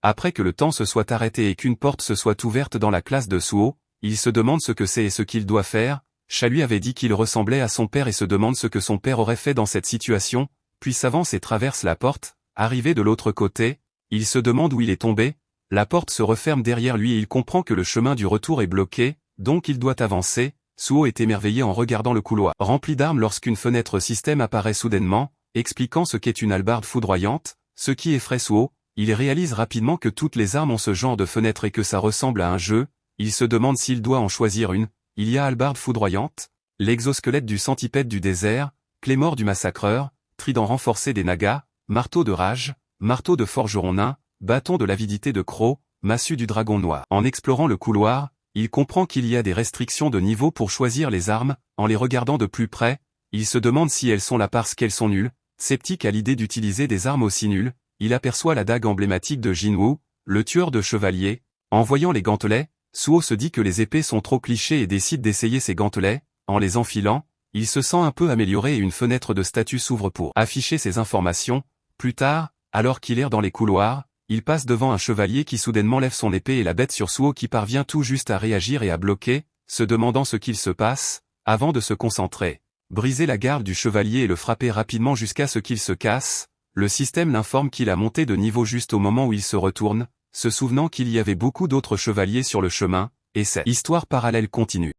Après que le temps se soit arrêté et qu'une porte se soit ouverte dans la classe de Suo, il se demande ce que c'est et ce qu'il doit faire. Cha lui avait dit qu'il ressemblait à son père et se demande ce que son père aurait fait dans cette situation, puis s'avance et traverse la porte. Arrivé de l'autre côté, il se demande où il est tombé. La porte se referme derrière lui et il comprend que le chemin du retour est bloqué, donc il doit avancer. Suo est émerveillé en regardant le couloir rempli d'armes lorsqu'une fenêtre système apparaît soudainement, expliquant ce qu'est une hallebarde foudroyante, ce qui effraie Suo. Il réalise rapidement que toutes les armes ont ce genre de fenêtre et que ça ressemble à un jeu. Il se demande s'il doit en choisir une. Il y a hallebarde foudroyante, l'exosquelette du centipède du désert, Claymore du massacreur, trident renforcé des Nagas, marteau de rage, marteau de forgeron nain, bâton de l'avidité de Croc, massue du dragon noir. En explorant le couloir, il comprend qu'il y a des restrictions de niveau pour choisir les armes. En les regardant de plus près, il se demande si elles sont là parce qu'elles sont nulles. Sceptique à l'idée d'utiliser des armes aussi nulles, il aperçoit la dague emblématique de Jinwoo, le tueur de chevaliers. En voyant les gantelets, Suo se dit que les épées sont trop clichés et décide d'essayer ses gantelets. En les enfilant, il se sent un peu amélioré et une fenêtre de statut s'ouvre pour afficher ses informations. Plus tard, alors qu'il erre dans les couloirs, il passe devant un chevalier qui soudainement lève son épée et la bête sur Suo qui parvient tout juste à réagir et à bloquer, se demandant ce qu'il se passe, avant de se concentrer. Briser la garde du chevalier et le frapper rapidement jusqu'à ce qu'il se casse. Le système l'informe qu'il a monté de niveau juste au moment où il se retourne, se souvenant qu'il y avait beaucoup d'autres chevaliers sur le chemin, et cette histoire parallèle continue.